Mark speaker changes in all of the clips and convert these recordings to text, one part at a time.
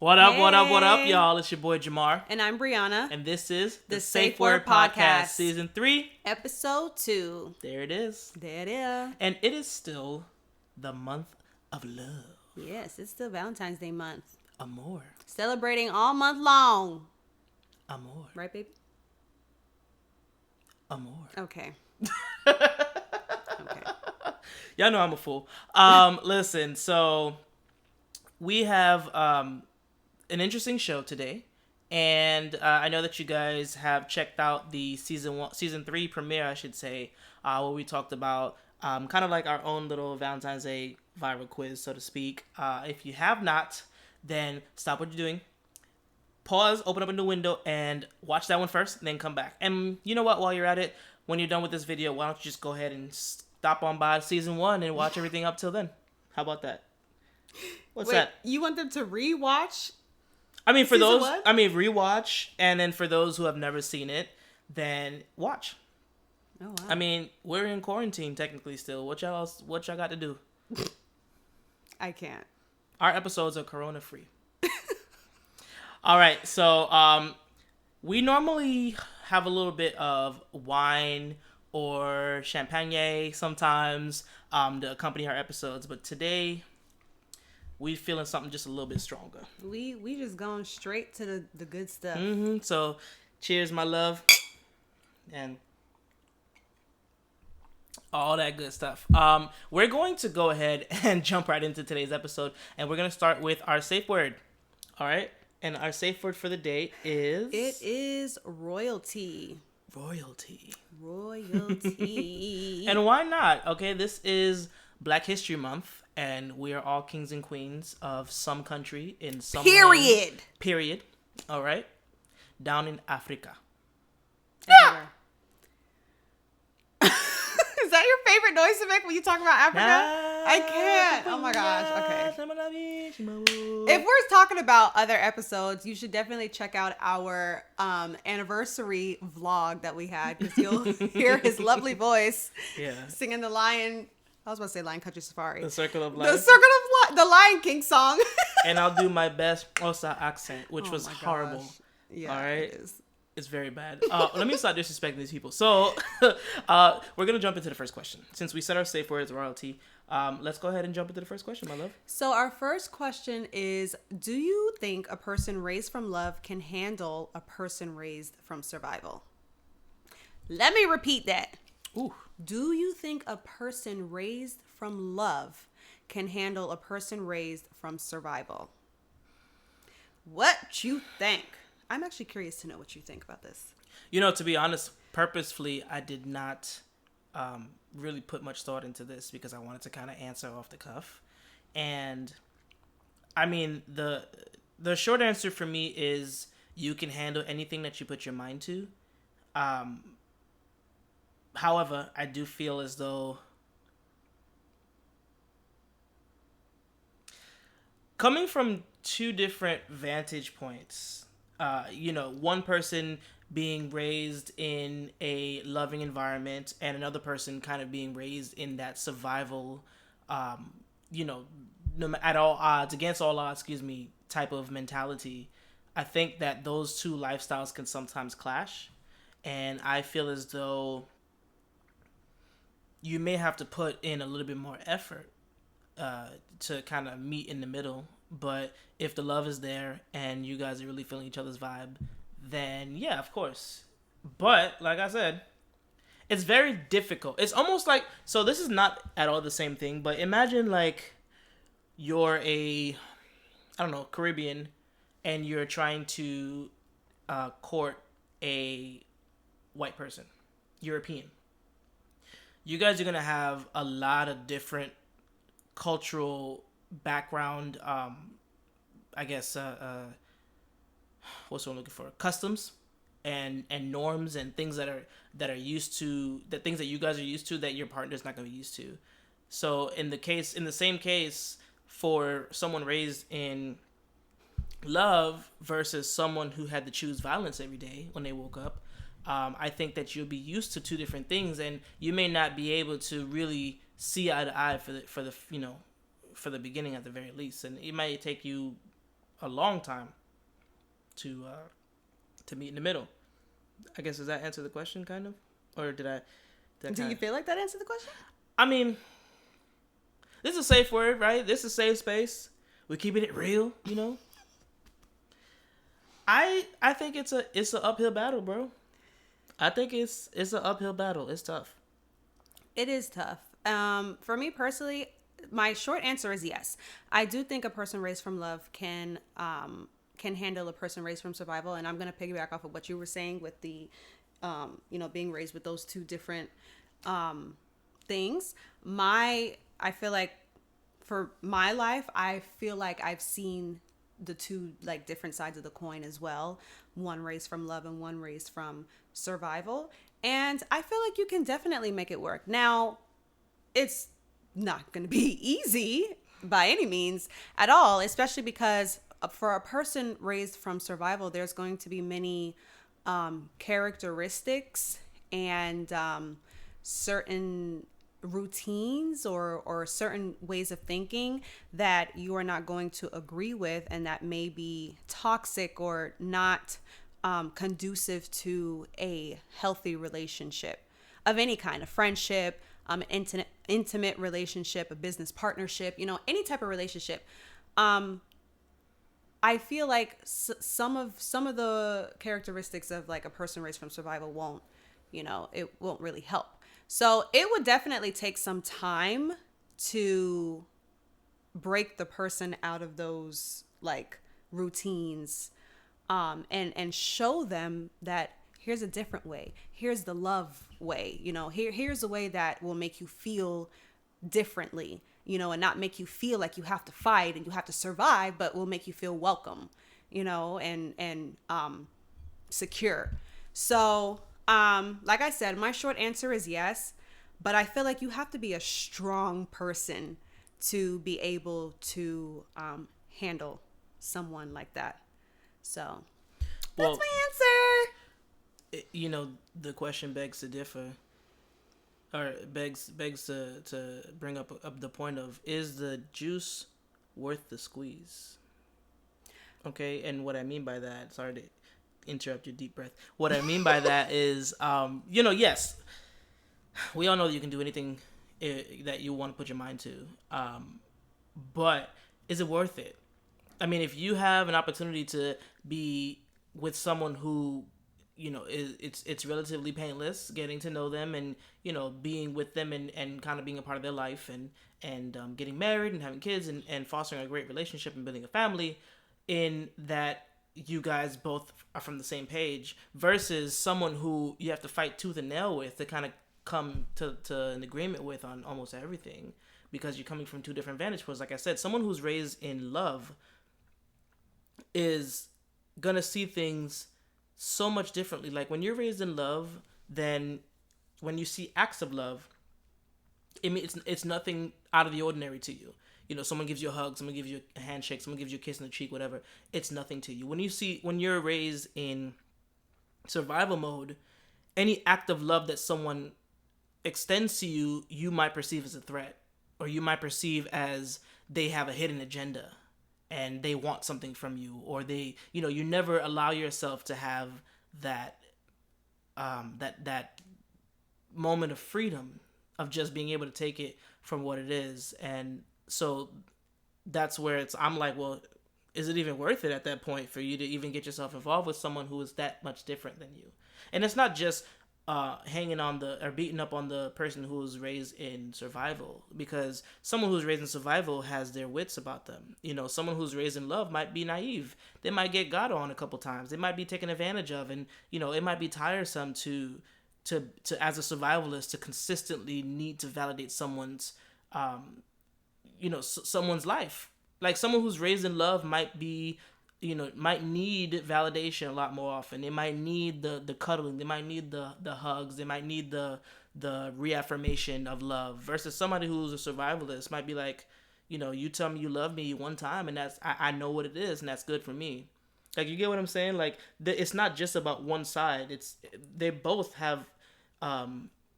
Speaker 1: What up,
Speaker 2: Hey.
Speaker 1: what up, y'all? It's your boy Jamar.
Speaker 2: And I'm Brianna.
Speaker 1: And this is
Speaker 2: the Safe Word Podcast.
Speaker 1: Season 3.
Speaker 2: Episode 2.
Speaker 1: There it is.
Speaker 2: There it is.
Speaker 1: And it is still the month of love.
Speaker 2: Yes, it's still Valentine's Day month.
Speaker 1: Amor.
Speaker 2: Celebrating all month long.
Speaker 1: Amor.
Speaker 2: Right, baby?
Speaker 1: Amor.
Speaker 2: Okay.
Speaker 1: Y'all know I'm a fool. Listen, so we have an interesting show today. And I know that you guys have checked out the season 3 premiere, I should say, where we talked about kind of like our own little Valentine's Day viral quiz, so to speak. If you have not, then stop what you're doing. Pause, open up a new window, and watch that one first, and then come back. And you know what? While you're at it, when you're done with this video, why don't you just go ahead and stop on by season 1 and watch everything up till then? How about that? Wait, that?
Speaker 2: You want them to rewatch?
Speaker 1: I mean, for
Speaker 2: season
Speaker 1: those,
Speaker 2: one?
Speaker 1: rewatch, and then for those who have never seen it, then watch.
Speaker 2: Oh, wow.
Speaker 1: I mean, we're in quarantine technically still. What y'all got to do?
Speaker 2: I can't.
Speaker 1: Our episodes are corona free. All right, so we normally have a little bit of wine or champagne sometimes to accompany our episodes, but today we feeling something just a little bit stronger.
Speaker 2: We just going straight to the good stuff.
Speaker 1: Mm-hmm. So, cheers, my love, and all that good stuff. We're going to go ahead and jump right into today's episode, and we're going to start with our safe word. All right? And our safe word for the day is...
Speaker 2: It is royalty.
Speaker 1: Royalty.
Speaker 2: Royalty.
Speaker 1: And why not? Okay, this is Black History Month, and we are all kings and queens of some country in some
Speaker 2: Period.
Speaker 1: land. Period. All right? Down in Africa.
Speaker 2: Everywhere. Is that your favorite noise to make when you talk about Africa? I can't. Oh my gosh. Okay. If we're talking about other episodes, you should definitely check out our anniversary vlog that we had, because you'll hear his lovely voice singing the Lion. I was about to say Lion Country Safari.
Speaker 1: The Circle of Life.
Speaker 2: The Lion King song.
Speaker 1: And I'll do my best Osa accent, which was horrible.
Speaker 2: Gosh. Yeah,
Speaker 1: all right.
Speaker 2: it is.
Speaker 1: It's very bad. Let me stop disrespecting these people. So, we're going to jump into the first question. Since we said our safe word is royalty, let's go ahead and jump into the first question, my love.
Speaker 2: So our first question is, do you think a person raised from love can handle a person raised from survival? Let me repeat that.
Speaker 1: Ooh.
Speaker 2: Do you think a person raised from love can handle a person raised from survival? What you think? I'm actually curious to know what you think about this.
Speaker 1: You know, to be honest, purposefully, I did not really put much thought into this because I wanted to kind of answer off the cuff. And I mean, the short answer for me is you can handle anything that you put your mind to. However, I do feel as though coming from two different vantage points, one person being raised in a loving environment and another person kind of being raised in that survival, at all odds, against all odds, type of mentality. I think that those two lifestyles can sometimes clash. And I feel as though you may have to put in a little bit more effort to kind of meet in the middle. But if the love is there and you guys are really feeling each other's vibe, then yeah, of course. But like I said, it's very difficult. It's almost like, so this is not at all the same thing, but imagine like you're Caribbean, and you're trying to court a white person, European. You guys are going to have a lot of different cultural background, what's what I'm looking for? Customs and norms and things that are used to, the things that you guys are used to that your partner's not going to be used to. So in the same case, for someone raised in love versus someone who had to choose violence every day when they woke up, I think that you'll be used to two different things, and you may not be able to really see eye to eye for the beginning at the very least, and it might take you a long time to meet in the middle. I guess, does that answer the question, kind of? Or did I...
Speaker 2: Do you feel like that answered the question?
Speaker 1: I mean, this is a safe word, right? This is a safe space. We're keeping it real, you know? I think it's an uphill battle, bro. I think it's an uphill battle. It's tough.
Speaker 2: It is tough. For me personally, my short answer is yes. I do think a person raised from love can handle a person raised from survival. And I'm going to piggyback off of what you were saying with the, being raised with those two different things. I feel like for my life, I feel like I've seen the two like different sides of the coin as well. One raised from love and one raised from survival. And I feel like you can definitely make it work. Now, it's not going to be easy by any means at all, especially because for a person raised from survival, there's going to be many characteristics and certain routines or certain ways of thinking that you are not going to agree with, and that may be toxic or not conducive to a healthy relationship of any kind, a friendship, intimate relationship, a business partnership, any type of relationship. I feel like some of the characteristics of like a person raised from survival won't really help. So it would definitely take some time to break the person out of those like routines, and show them that here's a different way. Here's the love way. Here's a way that will make you feel differently, and not make you feel like you have to fight and you have to survive, but will make you feel welcome, and secure. So, like I said, my short answer is yes, but I feel like you have to be a strong person to be able to handle someone like that. So that's my answer.
Speaker 1: The question begs to differ, or begs to bring up the point of, is the juice worth the squeeze? Okay, and what I mean by that, sorry to interrupt your deep breath. What I mean by that is, yes, we all know that you can do anything that you want to put your mind to, but is it worth it? I mean, if you have an opportunity to be with someone who, it's relatively painless, getting to know them and, being with them and kind of being a part of their life and getting married and having kids and fostering a great relationship and building a family, in that you guys both are from the same page, versus someone who you have to fight tooth and nail with to kind of come to an agreement with on almost everything, because you're coming from two different vantage points. Like I said, someone who's raised in love is gonna see things so much differently. Like when you're raised in love, then when you see acts of love, it's nothing out of the ordinary to you. Someone gives you a hug, someone gives you a handshake, someone gives you a kiss on the cheek, whatever. It's nothing to you. When you're raised in survival mode, any act of love that someone extends to you, you might perceive as a threat, or you might perceive as they have a hidden agenda and they want something from you, or they, you never allow yourself to have that moment of freedom of just being able to take it from what it is. And so that's where I'm like, well, is it even worth it at that point for you to even get yourself involved with someone who is that much different than you? And it's not just hanging on or beating up on the person who's raised in survival, because someone who's raised in survival has their wits about them. Someone who's raised in love might be naive. They might get got on a couple times. They might be taken advantage of, and it might be tiresome to as a survivalist to consistently need to validate someone's someone's life. Like someone who's raised in love might be, might need validation a lot more often. They might need the cuddling. They might need the hugs. They might need the reaffirmation of love, versus somebody who's a survivalist might be like, you tell me you love me one time and that's, I know what it is and that's good for me. Like, you get what I'm saying? Like, it's not just about one side. They both have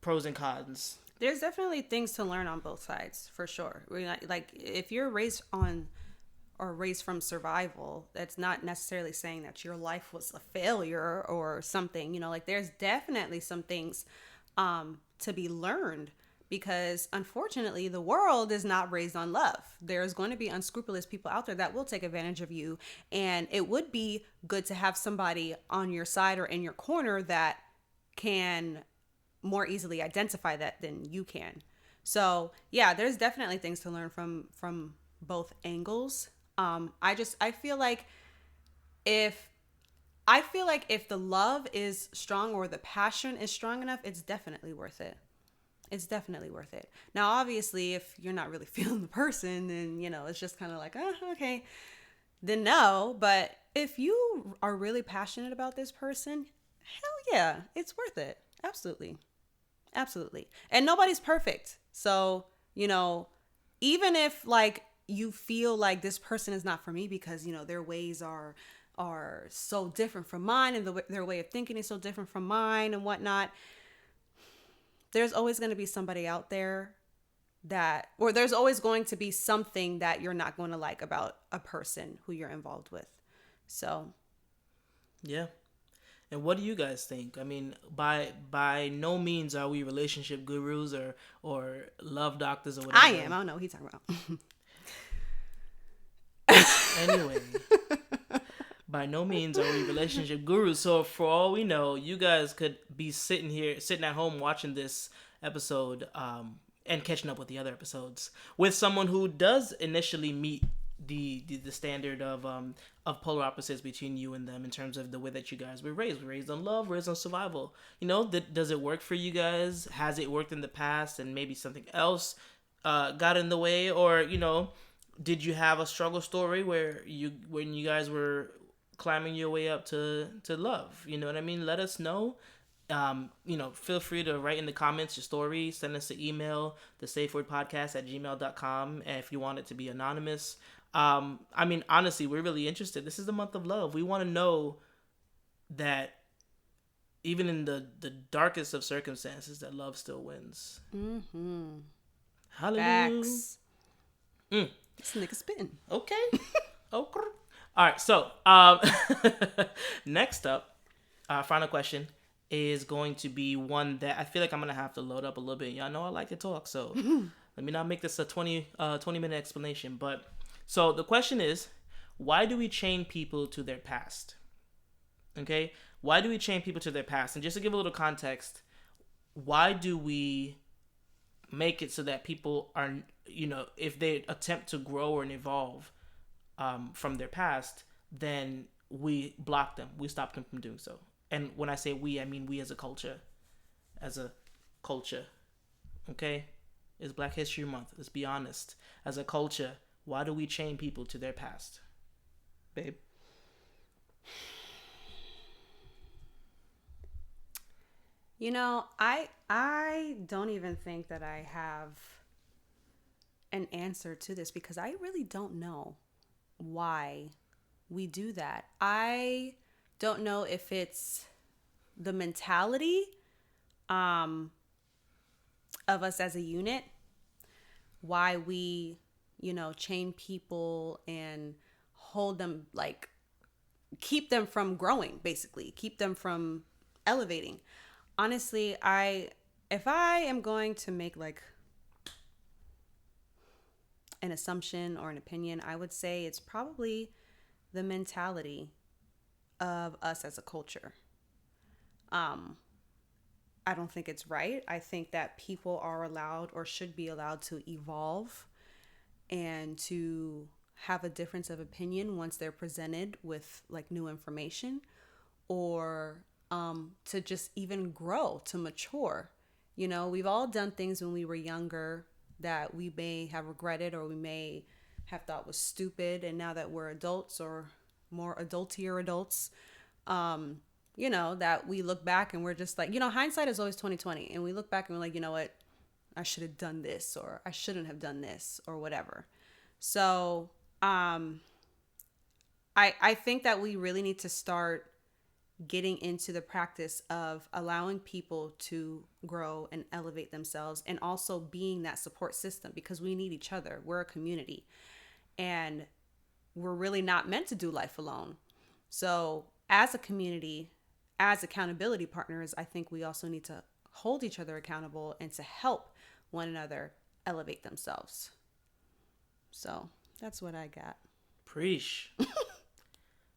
Speaker 1: pros and cons.
Speaker 2: There's definitely things to learn on both sides, for sure. Like, if you're raised or raised from survival, that's not necessarily saying that your life was a failure or something. You know, like there's definitely some things to be learned, because unfortunately the world is not raised on love. There's going to be unscrupulous people out there that will take advantage of you, and it would be good to have somebody on your side or in your corner that can more easily identify that than you can. So yeah, there's definitely things to learn from both angles. I feel like if the love is strong or the passion is strong enough, it's definitely worth it. It's definitely worth it. Now, obviously, if you're not really feeling the person, then, you know, it's just kind of like, oh, okay, then no. But if you are really passionate about this person, hell yeah, it's worth it. Absolutely. Absolutely. And nobody's perfect. So, you know, even if like you feel like this person is not for me because, you know, their ways are so different from mine, and their way of thinking is so different from mine and whatnot, there's always going to be somebody out there or there's always going to be something that you're not going to like about a person who you're involved with. So,
Speaker 1: yeah. And what do you guys think? I mean, by no means are we relationship gurus or love doctors or whatever.
Speaker 2: I am. I don't know what he's talking
Speaker 1: about. Anyway, by no means are we relationship gurus. So for all we know, you guys could be sitting at home watching this episode and catching up with the other episodes with someone who does initially meet the standard of polar opposites between you and them in terms of the way that you guys were raised. We're raised on love, raised on survival. You know, does it work for you guys? Has it worked in the past and maybe something else got in the way? Or, you know, did you have a struggle story when you guys were climbing your way up to love? You know what I mean? Let us know. You know, feel free to write in the comments your story. Send us an email, the Safe Word Podcast @gmail.com. And if you want it to be anonymous. I mean, honestly, we're really interested. This is the month of love. We want to know that even in the darkest of circumstances, that love still wins.
Speaker 2: Mm-hmm.
Speaker 1: Hallelujah.
Speaker 2: Facts. This nigga spitting.
Speaker 1: Okay. Okay. All right. So, next up, our final question is going to be one that I feel like I'm going to have to load up a little bit. Y'all know I like to talk, so let me not make this a 20-minute explanation. But so the question is, why do we chain people to their past? Okay? Why do we chain people to their past? And just to give a little context, why do we make it so that people are, you know, if they attempt to grow or evolve from their past, then we block them. We stop them from doing so. And when I say we, I mean we as a culture. Okay? It's Black History Month. Let's be honest. As a culture, why do we chain people to their past? Babe?
Speaker 2: You know, I don't even think that I have an answer to this, because I really don't know why we do that. I don't know if it's the mentality of us as a unit, why we, you know, chain people and hold them, like keep them from growing, basically keep them from elevating. Honestly, if I am going to make like an assumption or an opinion, I would say it's probably the mentality of us as a culture. I don't think it's right. I think that people are allowed or should be allowed to evolve and to have a difference of opinion once they're presented with like new information, or to just even grow, to mature. You know, we've all done things when we were younger that we may have regretted or we may have thought was stupid. And now that we're adults or more adultier adults, you know, that we look back and we're just like, you know, hindsight is always 20/20. And we look back and we're like, you know what, I should have done this, or I shouldn't have done this, or whatever. So I think that we really need to start getting into the practice of allowing people to grow and elevate themselves, and also being that support system, because we need each other. We're a community. And we're really not meant to do life alone. So as a community, as accountability partners, I think we also need to hold each other accountable and to help one another elevate themselves. So that's what I got.
Speaker 1: Preach.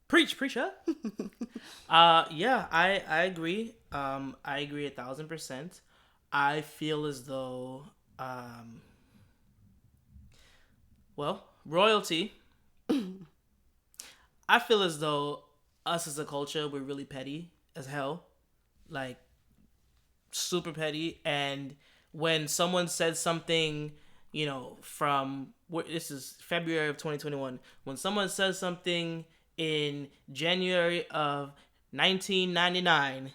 Speaker 1: Preacher. Yeah, I agree. I agree 1,000%. I feel as though, royalty. I feel as though us as a culture, we're really petty as hell. Like, super petty. And when someone said something, from, this is February of 2021, when someone says something in January of 1999,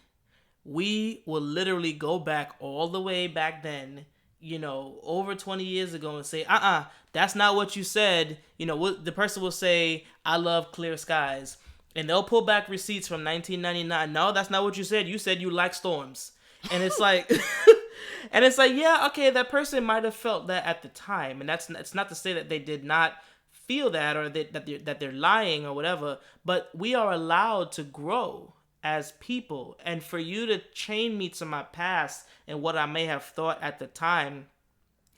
Speaker 1: we will literally go back all the way back then, over 20 years ago and say, that's not what you said. The person will say, I love clear skies. And they'll pull back receipts from 1999. No, that's not what you said. You said you like storms. And it's like, yeah, okay, that person might have felt that at the time. And it's not to say that they did not feel that or that they're lying or whatever. But we are allowed to grow as people. And for you to chain me to my past and what I may have thought at the time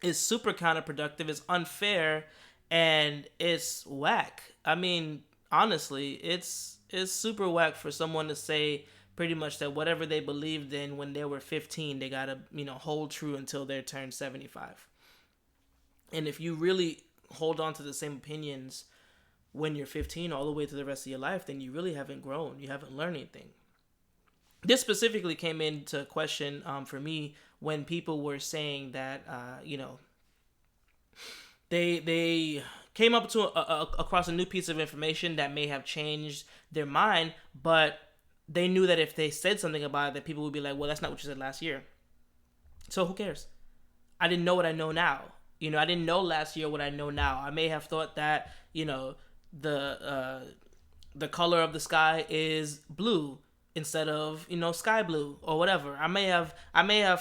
Speaker 1: is super counterproductive, it's unfair, and it's whack. I mean, honestly, it's super whack for someone to say pretty much that whatever they believed in when they were 15, they gotta, hold true until they turn 75. And if you really hold on to the same opinions when you're 15 all the way to the rest of your life, then you really haven't grown. You haven't learned anything. This specifically came into question for me when people were saying that, they came up to across a new piece of information that may have changed their mind, but they knew that if they said something about it, that people would be like, well, that's not what you said last year. So who cares? I didn't know what I know now. I didn't know last year what I know now. I may have thought that, the color of the sky is blue instead of, sky blue or whatever. I may have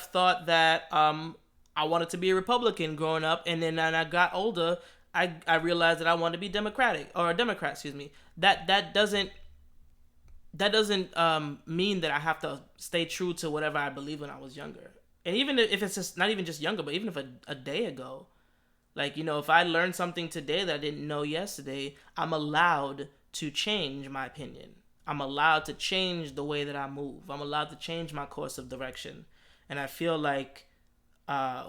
Speaker 1: thought that I wanted to be a Republican growing up, and then when I got older, I realized that I wanted to be Democrat. That doesn't mean that I have to stay true to whatever I believed when I was younger. And even if it's just not even just younger, but even if a day ago, like, if I learned something today that I didn't know yesterday, I'm allowed to change my opinion. I'm allowed to change the way that I move. I'm allowed to change my course of direction. And I feel like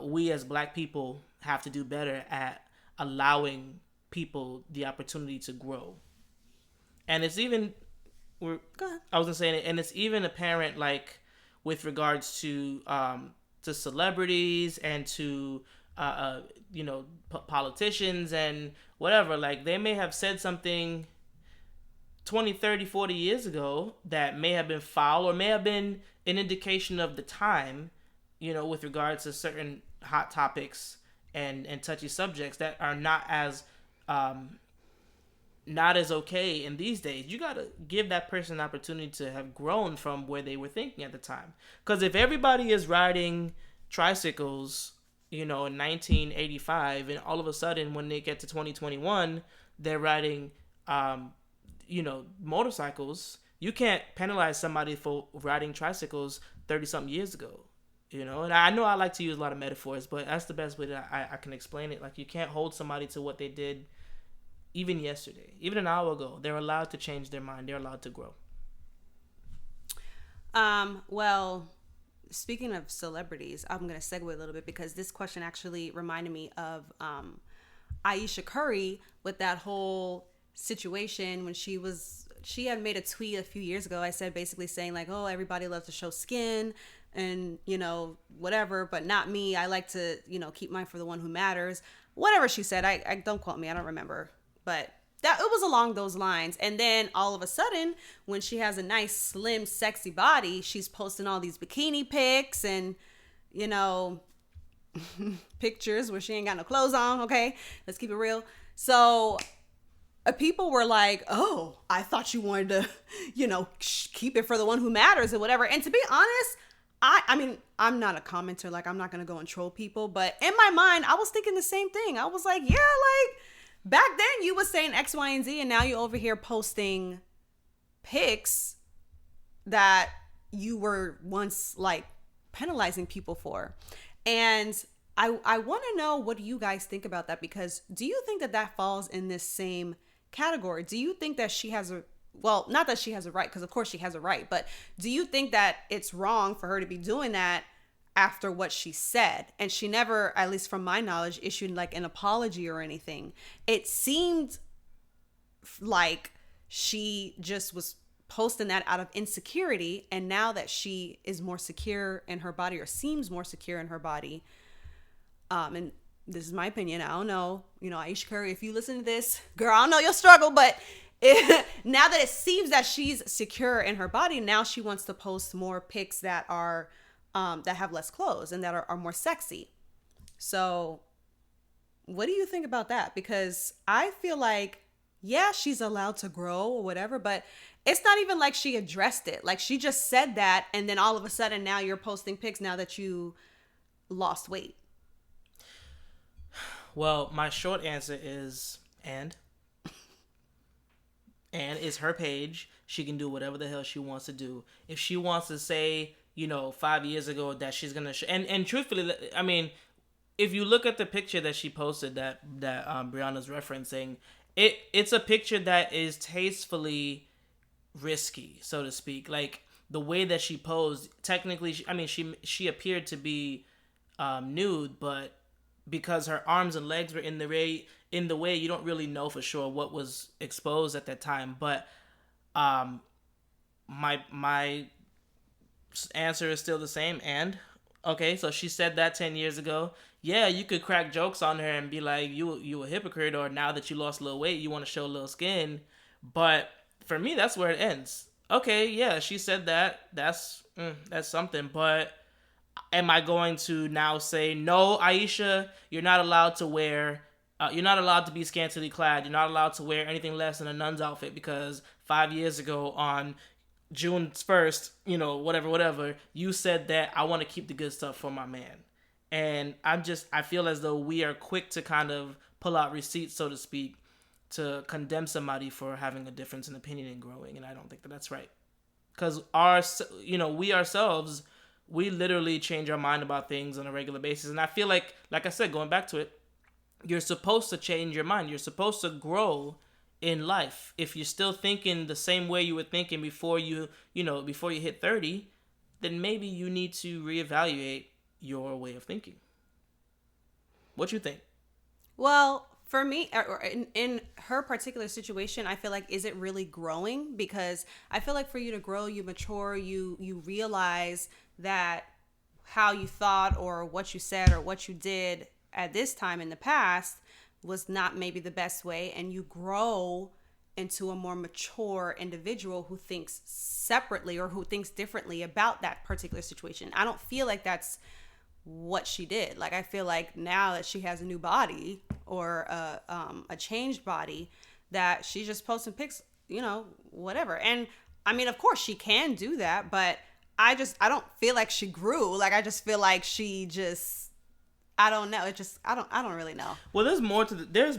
Speaker 1: we as Black people have to do better at allowing people the opportunity to grow. And it's even, and it's even apparent, like, with regards to celebrities and to politicians and whatever. Like, they may have said something 20, 30, 40 years ago that may have been foul or may have been an indication of the time, with regards to certain hot topics and touchy subjects that are not as okay in these days. You gotta give that person an opportunity to have grown from where they were thinking at the time. Because if everybody is riding tricycles, in 1985, and all of a sudden when they get to 2021, they're riding, motorcycles, you can't penalize somebody for riding tricycles 30-something years ago. And I know I like to use a lot of metaphors, but that's the best way that I can explain it. Like, you can't hold somebody to what they did even yesterday, even an hour ago. They're allowed to change their mind. They're allowed to grow.
Speaker 2: Well, speaking of celebrities, I'm going to segue a little bit because this question actually reminded me of Aisha Curry with that whole situation when she had made a tweet a few years ago. I said basically saying like, oh, everybody loves to show skin and, whatever, but not me. I like to, keep mine for the one who matters. Whatever she said, I don't quote me. I don't remember, but it was along those lines. And then all of a sudden, when she has a nice, slim, sexy body, she's posting all these bikini pics and, pictures where she ain't got no clothes on. Okay, let's keep it real. So people were like, oh, I thought you wanted to, keep it for the one who matters and whatever. And to be honest, I mean, I'm not a commenter. Like, I'm not going to go and troll people. But in my mind, I was thinking the same thing. I was like, yeah, like, back then you was saying X, Y, and Z, and now you over here posting pics that you were once like penalizing people for. And I want to know what you guys think about that, because do you think that that falls in this same category? Do you think that she has a, well, not that she has a right, because of course she has a right, but do you think that it's wrong for her to be doing that after what she said? And she never, at least from my knowledge, issued like an apology or anything. It seemed like she just was posting that out of insecurity, and now that she is more secure in her body, or seems more secure in her body, and this is my opinion, I don't know, you know, Aisha Curry, if you listen to this, girl, I don't know your struggle, but now that it seems that she's secure in her body, now she wants to post more pics that are that have less clothes and that are more sexy. So what do you think about that? Because I feel like, yeah, she's allowed to grow or whatever, but it's not even like she addressed it. Like, she just said that, and then all of a sudden now you're posting pics now that you lost weight.
Speaker 1: Well, my short answer is, and it's her page. She can do whatever the hell she wants to do. If she wants to say, you know, 5 years ago that she's gonna and truthfully, I mean, if you look at the picture that she posted that Brianna's referencing, it's a picture that is tastefully risky, so to speak. Like, the way that she posed, technically, she appeared to be nude, but because her arms and legs were in the way, you don't really know for sure what was exposed at that time. But my answer is still the same. And okay, so she said that 10 years ago. Yeah, you could crack jokes on her and be like, you a hypocrite, or now that you lost a little weight, you want to show a little skin. But for me, that's where it ends. Okay, yeah, she said that. That's something. But am I going to now say, no, Aisha, you're not allowed to wear, you're not allowed to be scantily clad. You're not allowed to wear anything less than a nun's outfit because 5 years ago on June 1st, you know, whatever, you said that. I want to keep the good stuff for my man. And I feel as though we are quick to kind of pull out receipts, so to speak, to condemn somebody for having a difference in opinion and growing. And I don't think that that's right. Because we ourselves, we literally change our mind about things on a regular basis. And I feel like I said, going back to it, you're supposed to change your mind. You're supposed to grow in life. If you're still thinking the same way you were thinking before you hit 30, then maybe you need to reevaluate your way of thinking. What you think?
Speaker 2: Well, for me, in her particular situation, I feel like, is it really growing? Because I feel like for you to grow, you mature, you realize that how you thought or what you said or what you did at this time in the past was not maybe the best way, and you grow into a more mature individual who thinks separately or who thinks differently about that particular situation. I don't feel like that's what she did. Like, I feel like now that she has a new body or a changed body, that she's just posting pics, you know, whatever. And I mean, of course she can do that, but I don't feel like she grew. Like, I just feel like she just, I don't know. It just, I don't really know.
Speaker 1: Well, there's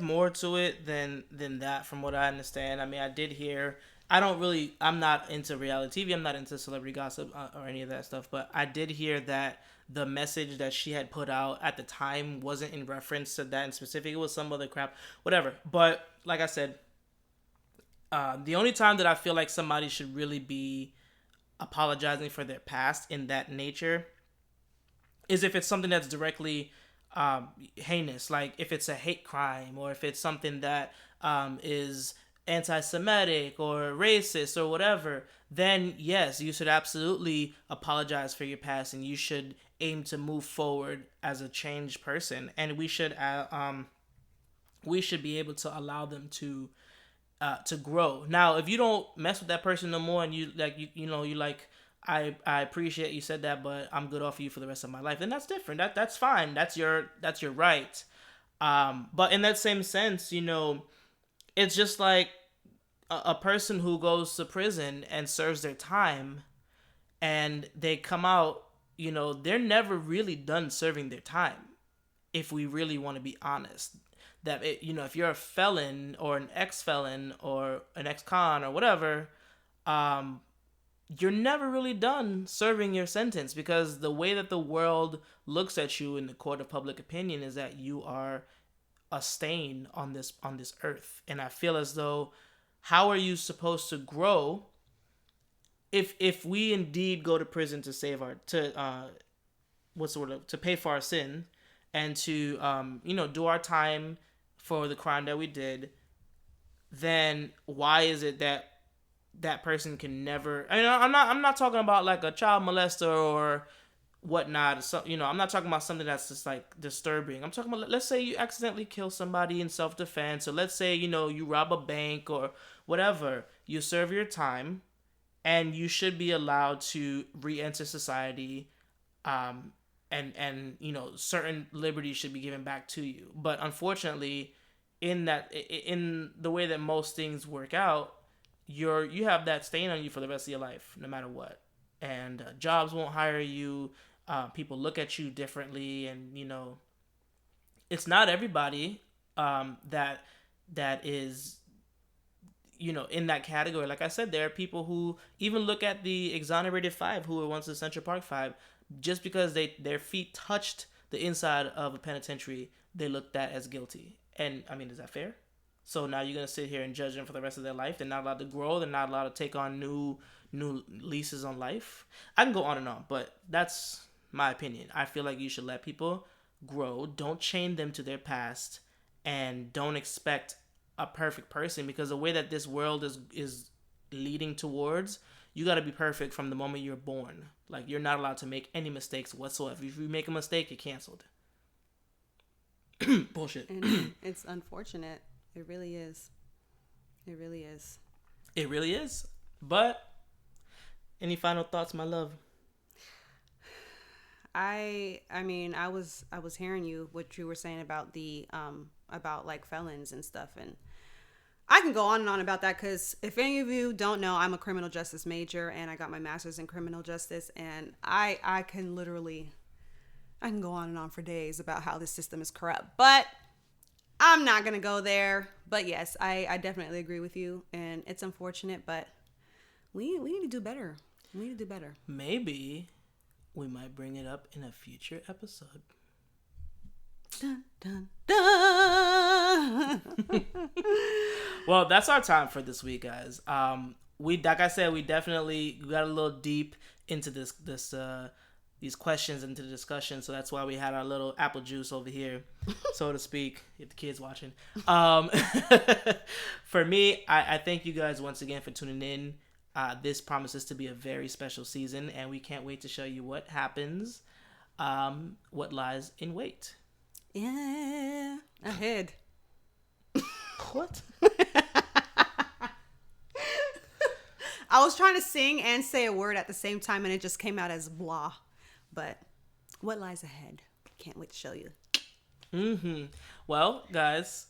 Speaker 1: more to it than that, from what I understand. I mean, I did hear, I'm not into reality TV. I'm not into celebrity gossip or any of that stuff, but I did hear that the message that she had put out at the time wasn't in reference to that in specific. It was some other crap, whatever. But like I said, the only time that I feel like somebody should really be apologizing for their past in that nature is if it's something that's directly heinous, like if it's a hate crime, or if it's something that is anti-Semitic or racist or whatever. Then yes, you should absolutely apologize for your past, and you should aim to move forward as a changed person. And we should be able to allow them to grow. Now, if you don't mess with that person no more, and you like, I appreciate you said that, but I'm good off of you for the rest of my life, then that's different. That's fine. That's your right. But in that same sense, you know, it's just like a person who goes to prison and serves their time, and they come out, you know, they're never really done serving their time. if we really want to be honest. That, if you're a felon or an ex-felon or an ex-con or whatever, you're never really done serving your sentence, because the way that the world looks at you in the court of public opinion is that you are a stain on this earth. And I feel as though, how are you supposed to grow if we indeed go to prison to save to pay for our sin and to do our time for the crime that we did? Then why is it that person can never? I'm not talking about like a child molester or whatnot. So, I'm not talking about something that's just like disturbing. I'm talking about, let's say you accidentally kill somebody in self-defense, or let's say you rob a bank or whatever. You serve your time, and you should be allowed to re-enter society, and certain liberties should be given back to you. But unfortunately, in the way that most things work out, you have that stain on you for the rest of your life, no matter what. And jobs won't hire you. People look at you differently, and it's not everybody that is in that category. Like I said, there are people who even look at the exonerated 5 who were once the Central Park 5, just because their feet touched the inside of a penitentiary, they looked at as guilty. And I mean, is that fair? So now you're gonna sit here and judge them for the rest of their life? They're not allowed to grow. They're not allowed to take on new leases on life. I can go on and on, but that's my opinion. I feel like you should let people grow. Don't chain them to their past, and don't expect a perfect person, because the way that this world is leading towards, you got to be perfect from the moment you're born. Like, you're not allowed to make any mistakes whatsoever. If you make a mistake, you're canceled. Bullshit.
Speaker 2: And it's unfortunate. It really is. It really is.
Speaker 1: It really is. But any final thoughts, my love?
Speaker 2: I mean, I was hearing what you were saying about the about like felons and stuff, and I can go on and on about that, because if any of you don't know, I'm a criminal justice major, and I got my master's in criminal justice, and I can go on and on for days about how this system is corrupt, but I'm not gonna go there. But yes, I definitely agree with you, and it's unfortunate, but we need to do better. We need to do better.
Speaker 1: Maybe we might bring it up in a future episode.
Speaker 2: Dun, dun, dun.
Speaker 1: Well, that's our time for this week, guys. Like I said, we definitely got a little deep into these questions, into the discussion. So that's why we had our little apple juice over here, so to speak, if the kids watching. For me, I thank you guys once again for tuning in. This promises to be a very special season, and we can't wait to show you what happens, what lies in wait.
Speaker 2: Yeah, ahead.
Speaker 1: What?
Speaker 2: I was trying to sing and say a word at the same time, and it just came out as blah. But what lies ahead? Can't wait to show you.
Speaker 1: Mm-hmm. Well, guys,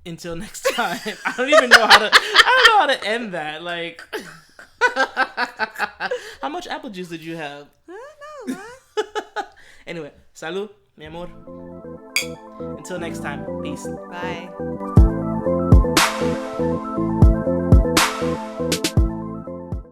Speaker 1: until next time. I don't even know how to end that. Like, how much apple juice did you have?
Speaker 2: I don't know, man.
Speaker 1: Anyway, salud, mi amor. Until next time, peace.
Speaker 2: Bye.